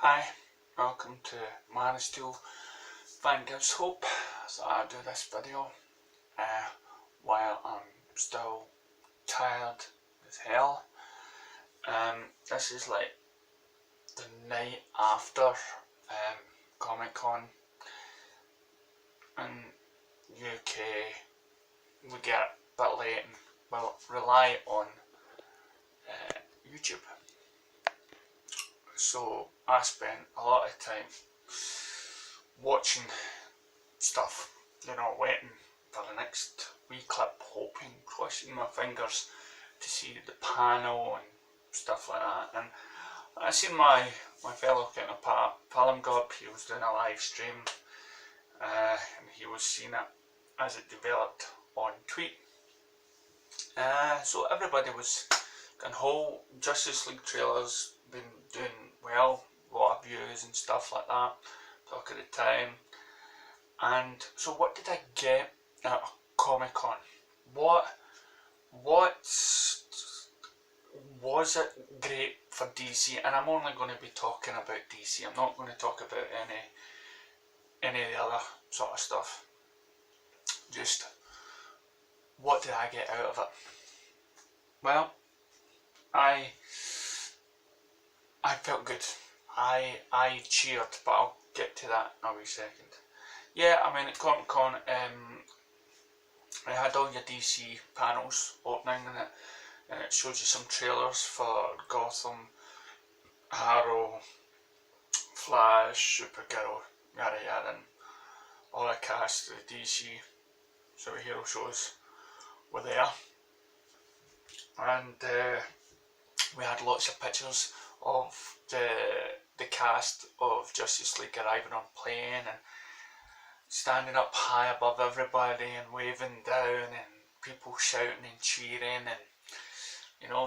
Hi, welcome to Dceu Fan Gives Hope. So I do this video while I'm still tired as hell. This is like the night after Comic Con in UK. We get a bit late and we'll rely on YouTube. So I spent a lot of time watching stuff, waiting for the next wee clip, hoping, crossing my fingers to see the panel and stuff like that. And I seen my fellow kind of Palm Gob, he was doing a live stream, and he was seeing it as it developed on tweet. So everybody was going, whole Justice League trailers been doing well, a lot of views and stuff like that, talk of the time. And so what did I get at Comic Con? What was it great for DC? And I'm only going to be talking about DC. I'm not going to talk about any of the other sort of stuff. Just what did I get out of it? Well, I felt good. I cheered, but I'll get to that in a wee second. Yeah, I mean at Comic Con, I had all your DC panels opening in it, and it showed you some trailers for Gotham, Arrow, Flash, Supergirl, yada yada, and all the cast of the DC superhero shows were there. And we had lots of pictures of the cast of Justice League arriving on plane and standing up high above everybody and waving down and people shouting and cheering and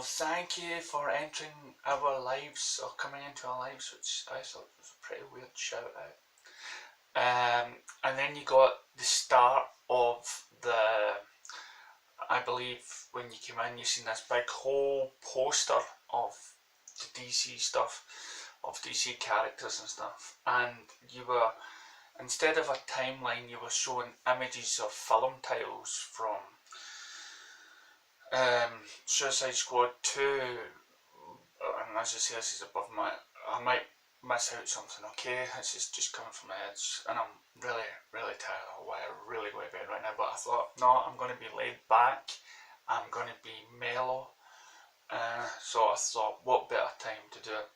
thank you for entering our lives or coming into our lives, which I thought was a pretty weird shout out. And then you got the start of I believe when you came in, you seen this big whole poster of the DC stuff, of DC characters and stuff, and you were, instead of a timeline, you were showing images of film titles from Suicide Squad 2, and as I say, this is above I might miss out something, okay, this is just coming from my head, and I'm really, really tired, I really go to bed right now, but I thought, no, I'm going to be laid back, I'm going to be mellow, so I thought, what better time to do it.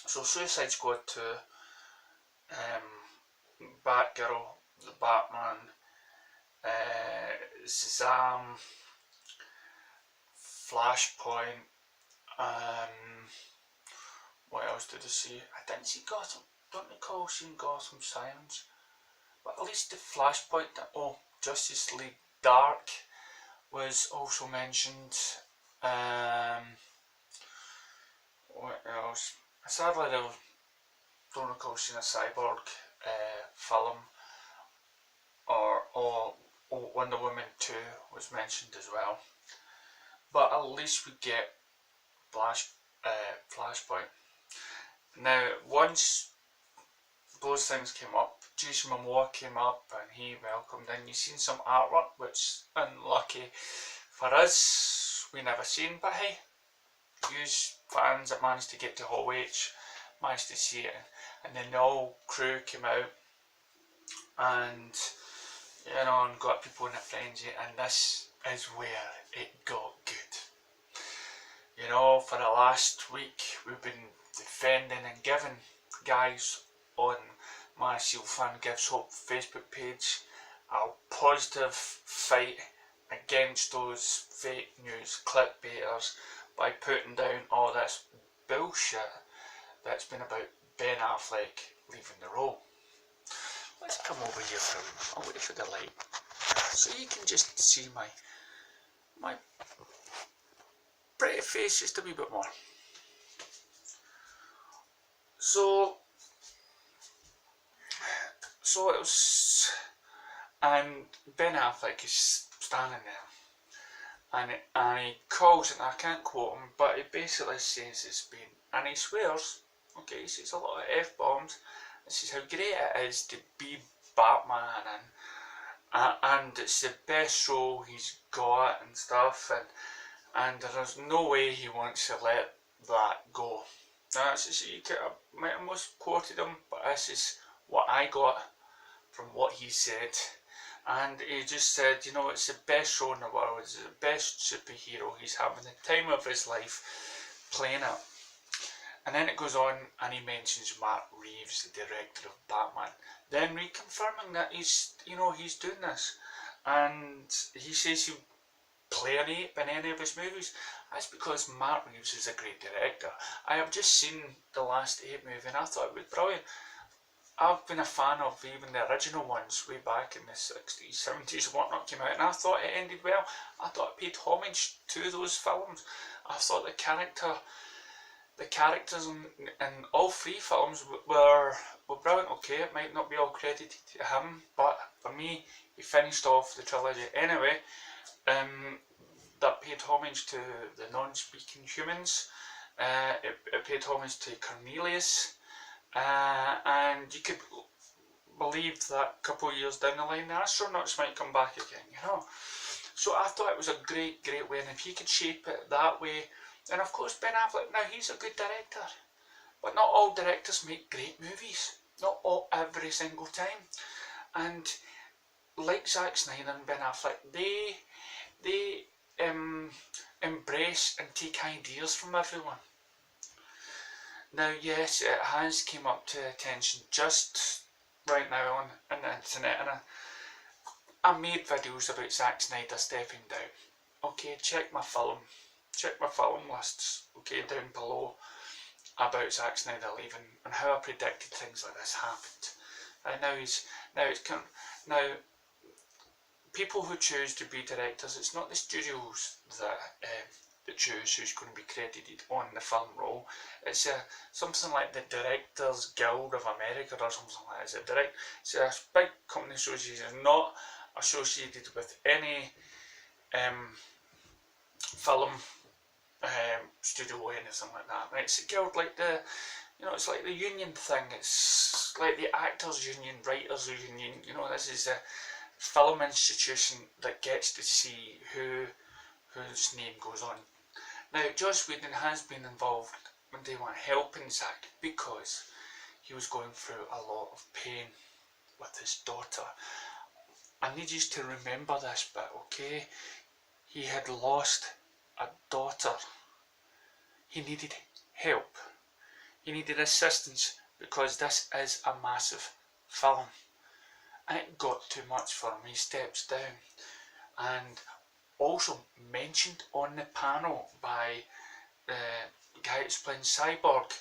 So Suicide Squad 2, Batgirl, the Batman, Shazam, Flashpoint, what else did I see? I didn't see Gotham, don't recall seeing Gotham Sirens, but at least the Flashpoint, Justice League Dark was also mentioned. What else? Sadly, I don't recall seeing a Cyborg film, or Wonder Woman 2 was mentioned as well. But at least we get Flashpoint. Now, once those things came up, Jason Momoa came up and he welcomed in. You've seen some artwork, which unlucky for us, we never seen, but hey, you fans that managed to get to Hall H managed to see it, and then the whole crew came out and and got people in a frenzy, and this is where it got good. For the last week we've been defending and giving guys on my Dceu Fan Gives Hope Facebook page a positive fight against those fake news clickbaiters by putting down all this bullshit that's been about Ben Affleck leaving the role. Let's come over here for I'll wait for the light so you can just see my pretty face just a wee bit more. So it was, and Ben Affleck is standing there, and he calls it, and I can't quote him, but he basically says it's been, and he swears, okay, he says a lot of F-bombs, and says how great it is to be Batman, and it's the best role he's got and stuff, and there's no way he wants to let that go. Now, you could have, might have most quoted him, but this is what I got from what he said. And he just said, you know, it's the best show in the world, it's the best superhero, he's having the time of his life playing it. And then it goes on and he mentions Matt Reeves, the director of Batman, then reconfirming that he's doing this. And he says he'll play an ape in any of his movies. That's because Matt Reeves is a great director. I have just seen the last Ape movie and I thought it was brilliant. I've been a fan of even the original ones way back in the 60s, 70s, whatnot came out, and I thought it ended well. I thought it paid homage to those films. I thought the characters in all three films were brilliant. Okay, it might not be all credited to him, but for me, he finished off the trilogy anyway. That paid homage to the non-speaking humans. It paid homage to Cornelius. And you could believe that a couple of years down the line the astronauts might come back again, you know. So I thought it was a great way, and if he could shape it that way. And of course Ben Affleck, now he's a good director, but not all directors make great movies, not all every single time. And like Zack Snyder and Ben Affleck, they embrace and take ideas from everyone. Now, yes, it has came up to attention just right now on the internet, and I made videos about Zack Snyder stepping down. Okay, check my film lists, okay, down below, about Zack Snyder leaving and how I predicted things like this happened. And now people who choose to be directors, it's not the studios that choose who's going to be credited on the film role. It's something like the Directors Guild of America or something like that. It's a big company association, not associated with any film studio or anything like that. Right? It's a guild like it's like the union thing. It's like the actors union, writers union. This is a film institution that gets to see whose name goes on. Now, Joss Whedon has been involved when they were helping Zack because he was going through a lot of pain with his daughter. I need you to remember this bit, okay? He had lost a daughter. He needed help. He needed assistance because this is a massive film. And it got too much for him. He steps down. And also mentioned on the panel by the guy who's playing Cyborg,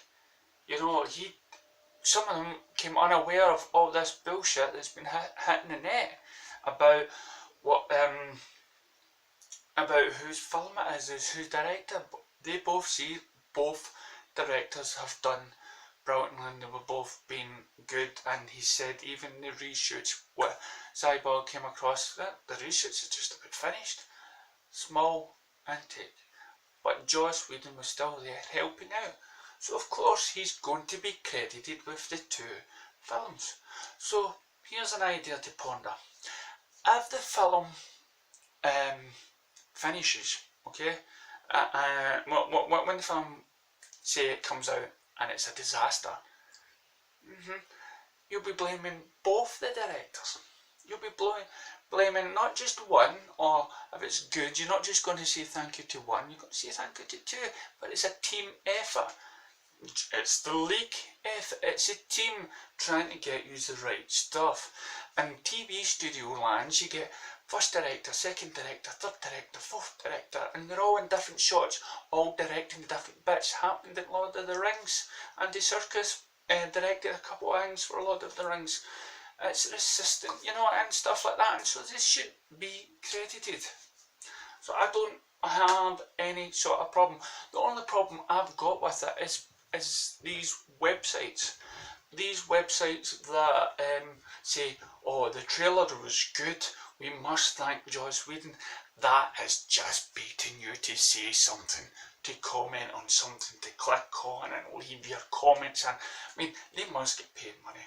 some of them came unaware of all this bullshit that's been hitting the net about about whose film it is, whose director. They both see both directors have done brilliantly and they were both being good, and he said even the reshoots what Cyborg came across, the reshoots are just about finished. Small intake, but Joss Whedon was still there helping out, so of course he's going to be credited with the two films. So here's an idea to ponder. If the film finishes, okay, when the film, say it comes out and it's a disaster, you'll be blaming both the directors. You'll be blaming not just one, or if it's good, you're not just going to say thank you to one, you're going to say thank you to two, but it's a team effort. It's the league effort. It's a team trying to get you the right stuff. In TV studio lands, you get first director, second director, third director, fourth director, and they're all in different shots, all directing different bits. Happened in Lord of the Rings. Andy Serkis directed a couple of things for Lord of the Rings. It's an assistant, and stuff like that, and so this should be credited. So I don't have any sort of problem. The only problem I've got with it is these websites that say, oh, the trailer was good, we must thank Joss Whedon. that is just baiting you to say something, to comment on something, to click on and leave your comments. And I mean, they must get paid money.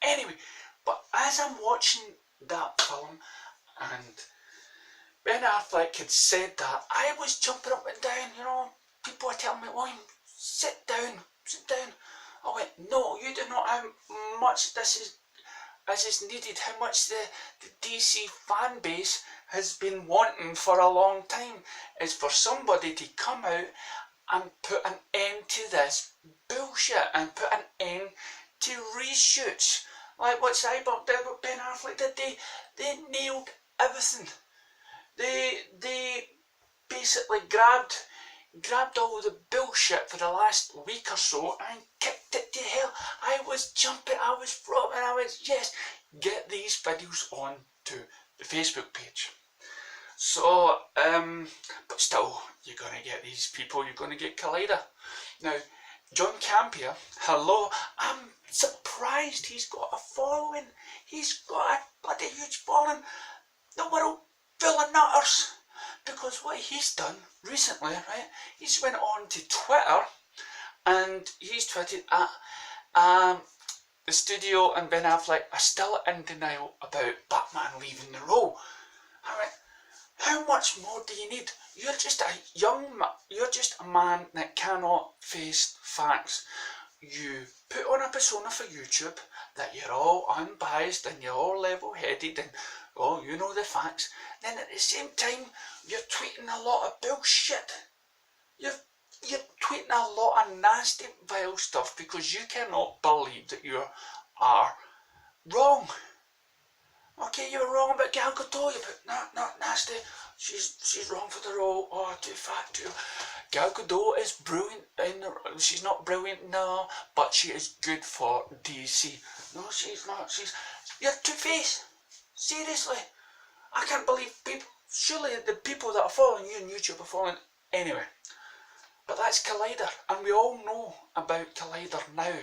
Anyway, but as I'm watching that film and Ben Affleck had said that, I was jumping up and down, you know, people were telling me, William, sit down, sit down. I went, no, you do not know how much this is needed, how much the DC fan base has been wanting for a long time, is for somebody to come out and put an end to this bullshit and put an end to reshoots. Like what Cyborg did, what Ben Affleck did, they nailed everything. They basically grabbed all the bullshit for the last week or so and kicked it to hell. I was jumping, I was frothing, I was, yes, get these videos on to the Facebook page. So, but still, you're going to get these people, you're going to get Collider. Now, John Campion, hello, I'm surprised he's got a following. He's got a bloody huge following. The world full of nutters. Because what he's done recently, right, he's went on to Twitter and he's tweeted at the studio and Ben Affleck are still in denial about Batman leaving the role. I went, how much more do you need? You're just a man that cannot face facts. You put on a persona for YouTube that you're all unbiased and you're all level-headed and, oh, you know the facts. Then at the same time, you're tweeting a lot of bullshit. You're tweeting a lot of nasty, vile stuff because you cannot believe that you are wrong. Okay, you were wrong about Gal Gadot, but not nasty. She's wrong for the role. Oh, too fat, too. Gal Gadot is brilliant she's not brilliant, no, but she is good for DC. No, she's not. You're two-faced. Seriously. I can't believe people, surely the people that are following you on YouTube are following, anyway. But that's Collider, and we all know about Collider now.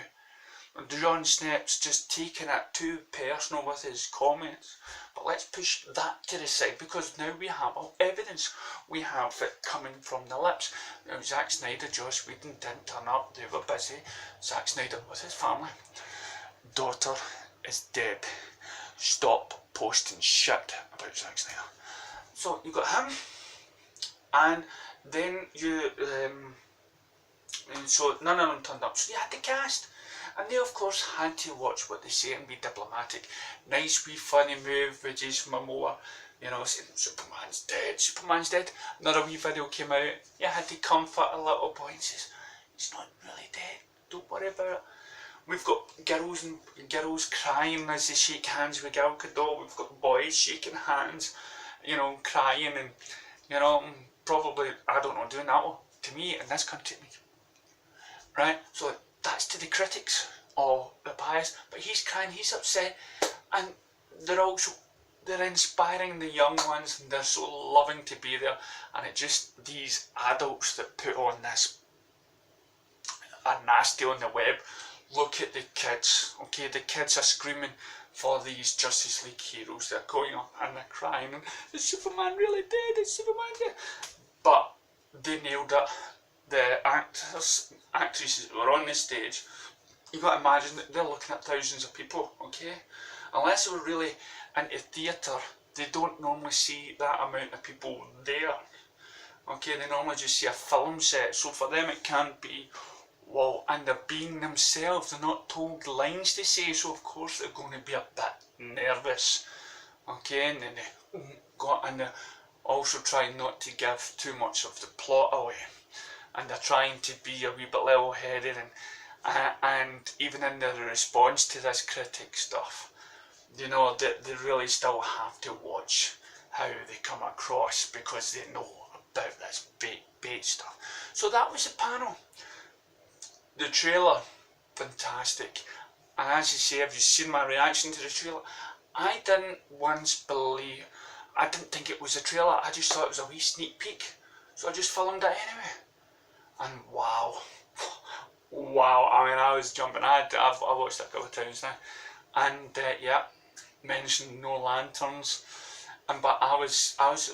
John Snap's just taking it too personal with his comments. But let's push that to the side because now we have evidence. We have it coming from the lips. Now, Zack Snyder, Joss Whedon didn't turn up. They were busy. Zack Snyder with his family. Daughter is dead. Stop posting shit about Zack Snyder. So you got him, and then so none of them turned up. So you had the cast. And they of course had to watch what they say and be diplomatic. Nice wee funny move with Jason Momoa, you know, saying Superman's dead. Another wee video came out, you had to comfort a little boy and says, he's not really dead, don't worry about it. We've got girls crying as they shake hands with Gal Gadot, we've got boys shaking hands, you know, crying and, you know, probably, I don't know, doing that to me in this country. Right, so that's to the critics of the bias, but he's crying, he's upset, and they're inspiring the young ones and they're so loving to be there, and it just, these adults that put on this are nasty on the web. Look at the kids, okay, the kids are screaming for these Justice League heroes, they're going up and they're crying, and is Superman really dead, is Superman dead? But they nailed it. The actresses were on the stage. You've got to imagine that they're looking at thousands of people, okay? Unless they were really into theatre, they don't normally see that amount of people there. Okay, they normally just see a film set, so for them it can't be, well, and they're being themselves, they're not told lines to say, so of course they're going to be a bit nervous. Okay, and then they're also trying not to give too much of the plot away. And they're trying to be a wee bit level-headed, and even in their response to this critic stuff, you know, they really still have to watch how they come across because they know about this bait stuff. So that was the panel. The trailer, fantastic. And as you say, have you seen my reaction to the trailer? I didn't think it was a trailer, I just thought it was a wee sneak peek. So I just filmed it anyway. And wow, I mean, I was jumping. I've watched it a couple of times now, and yeah, mentioned no lanterns. but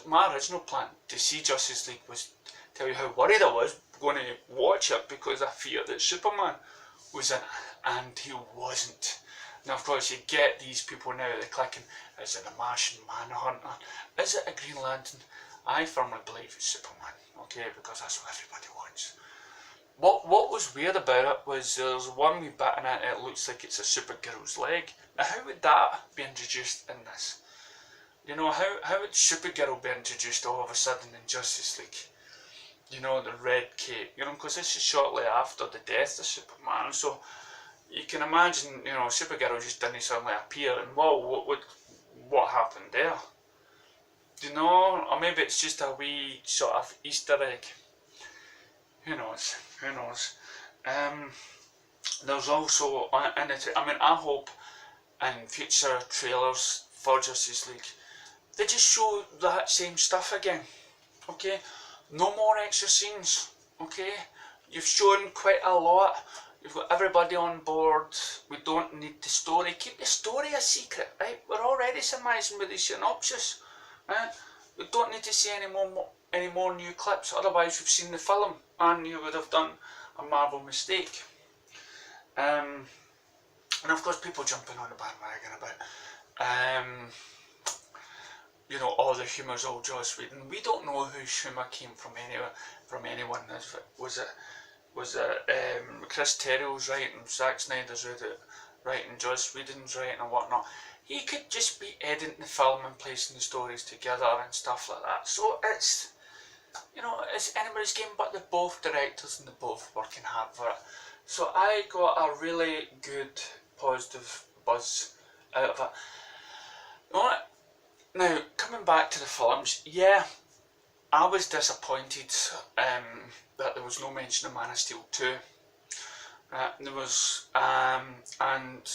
my original plan to see Justice League was tell you how worried I was going to watch it because I feared that Superman was in it, and he wasn't. Now, of course, you get these people now, they're clicking, is it a Martian Manhunter? Is it a Green Lantern? I firmly believe it's Superman, okay, because that's what everybody wants. What was weird about it was there's one wee bit in it, it looks like it's a Supergirl's leg. Now, how would that be introduced in this? You know, how would Supergirl be introduced all of a sudden in Justice League? You know, the red cape, you know, because this is shortly after the death of Superman, so you can imagine, you know, Supergirl just didn't suddenly appear, and whoa, what happened there? You know, or maybe it's just a wee sort of Easter egg. Who knows? Who knows? There's also in it. I mean, I hope in future trailers for Justice League they just show that same stuff again. Okay, no more extra scenes. Okay, you've shown quite a lot. You've got everybody on board. We don't need the story. Keep the story a secret, right? We're already surmising with the synopsis, right? We don't need to see any more new clips. Otherwise, we've seen the film, and you would have done a Marvel mistake. And of course, people jumping on the bandwagon about, you know, all the humour's all Joss Whedon. We don't know whose humour came from anyone. Was it Chris Terrell's writing, Zack Snyder's writing, Joss Whedon's writing and whatnot? He could just be editing the film and placing the stories together and stuff like that. So it's, you know, it's anybody's game, but they're both directors and they're both working hard for it. So I got a really good positive buzz out of it. You know what? Now, coming back to the films, yeah, I was disappointed that there was no mention of Man of Steel 2. There was, and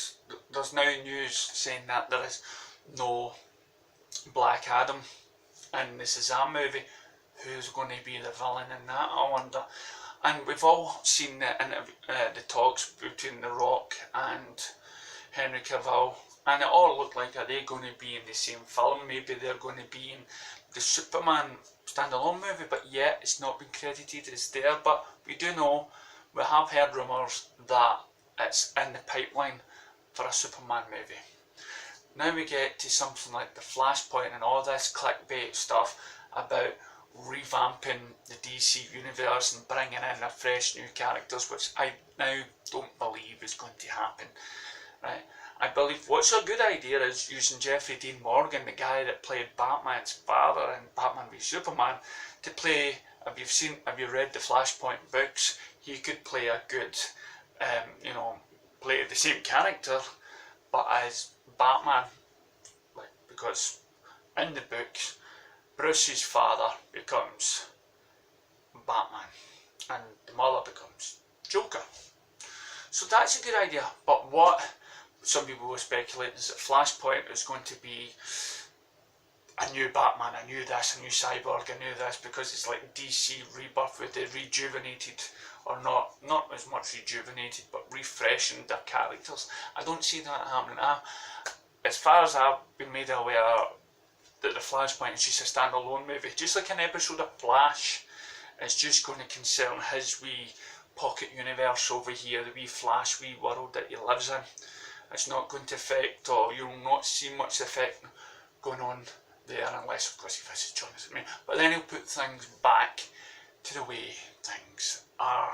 there's now news saying that there is no Black Adam in the Shazam movie. Who's going to be the villain in that, I wonder. And we've all seen the talks between The Rock and Henry Cavill, and it all looked like, are they going to be in the same film? Maybe they're going to be in the Superman standalone movie, but yet it's not been credited as there. But we do know, we have heard rumours that it's in the pipeline for a Superman movie. Now we get to something like the Flashpoint and all this clickbait stuff about revamping the DC universe and bringing in a fresh new characters, which I now don't believe is going to happen. Right? I believe what's a good idea is using Jeffrey Dean Morgan, the guy that played Batman's father in Batman v Superman, to play. Have you read the Flashpoint books? He could play a good, you know, play the same character, but as Batman, like, because in the books, Bruce's father becomes Batman, and the mother becomes Joker. So that's a good idea. But what some people were speculating is that Flashpoint is going to be a new Batman, a new this, a new Cyborg, a new this, because it's like DC Rebirth with the rejuvenated, or not as much rejuvenated, but refreshing their characters. I don't see that happening. As far as I've been made aware, that the Flashpoint is just a standalone movie, just like an episode of Flash. It's just going to concern his wee pocket universe over here, the wee Flash wee world that he lives in. It's not going to affect, or you'll not see much effect going on there, unless of course he visits Jonathan May. But then he'll put things back to the way things are.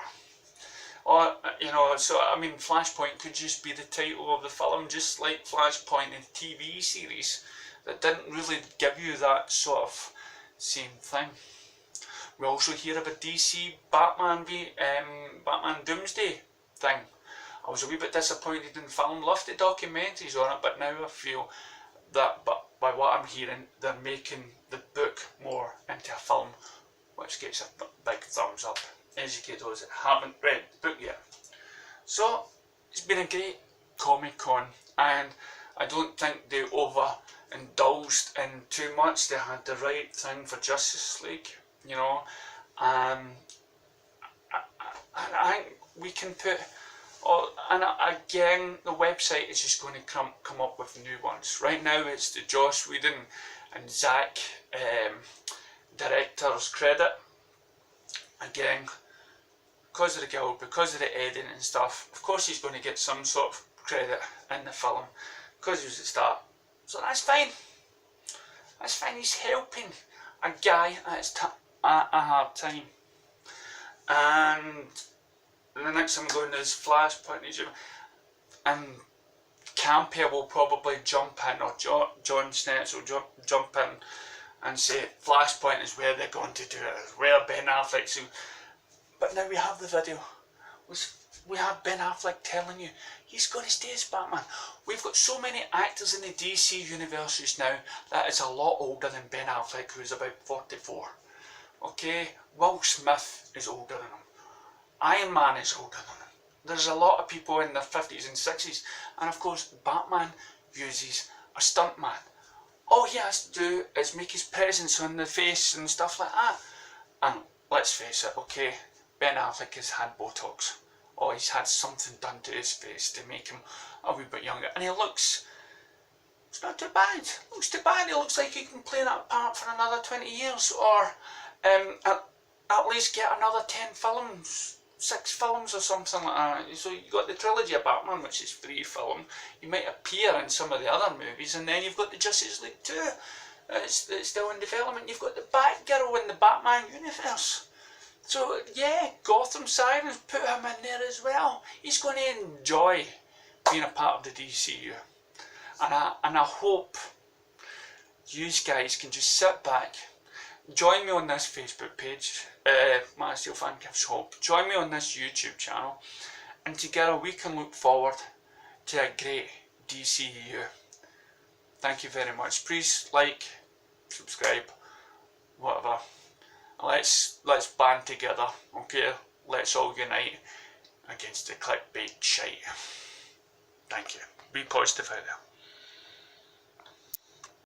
Or, you know, so I mean, Flashpoint could just be the title of the film, just like Flashpoint in TV series that didn't really give you that sort of same thing. We also hear of a DC Batman Doomsday thing. I was a wee bit disappointed in the film, loved the documentaries on it, but now I feel that, but by what I'm hearing, they're making the book more into a film, which gets a big thumbs up. Educate those that haven't read the book yet. So, it's been a great Comic-Con, and I don't think they overindulged in too much. They had the right thing for Justice League, you know. And I think we can put, and again, the website is just going to come up with new ones. Right now it's the Joss Whedon and Zack director's credit. Again, because of the guild, because of the editing and stuff, of course he's going to get some sort of credit in the film because he was at the start. So that's fine. That's fine. He's helping a guy at a hard time. And the next time I'm going is Flashpoint, and Campia will probably jump in, or John Snetz will jump in and say Flashpoint is where they're going to do it, where Ben Affleck's. But now we have the video. We have Ben Affleck telling you he's going to stay as Batman. We've got so many actors in the DC universe just now that is a lot older than Ben Affleck, who's about 44. Okay, Will Smith is older than him. Iron Man is older than him. There's a lot of people in their 50s and 60s, and of course Batman uses a stuntman. All he has to do is make his presence on the face and stuff like that. And let's face it, okay, Ben Affleck has had Botox, or he's had something done to his face to make him a wee bit younger, and he looks, it's not too bad. It looks too bad. He looks like he can play that part for another 20 years, or at least get another 10 films, 6 films or something like that. So you've got the trilogy of Batman, which is 3 films. You might appear in some of the other movies, and then you've got the Justice League 2. It's still in development. You've got the Batgirl in the Batman universe. So yeah, Gotham Sirens, put him in there as well. He's going to enjoy being a part of the DCU. And I hope you guys can just sit back, join me on this Facebook page, Man of Steel Fan Gives Hope. Join me on this YouTube channel, and together we can look forward to a great DCU. Thank you very much. Please like, subscribe, whatever. Let's band together, okay? Let's all unite against the clickbait shite. Thank you. Be positive out there.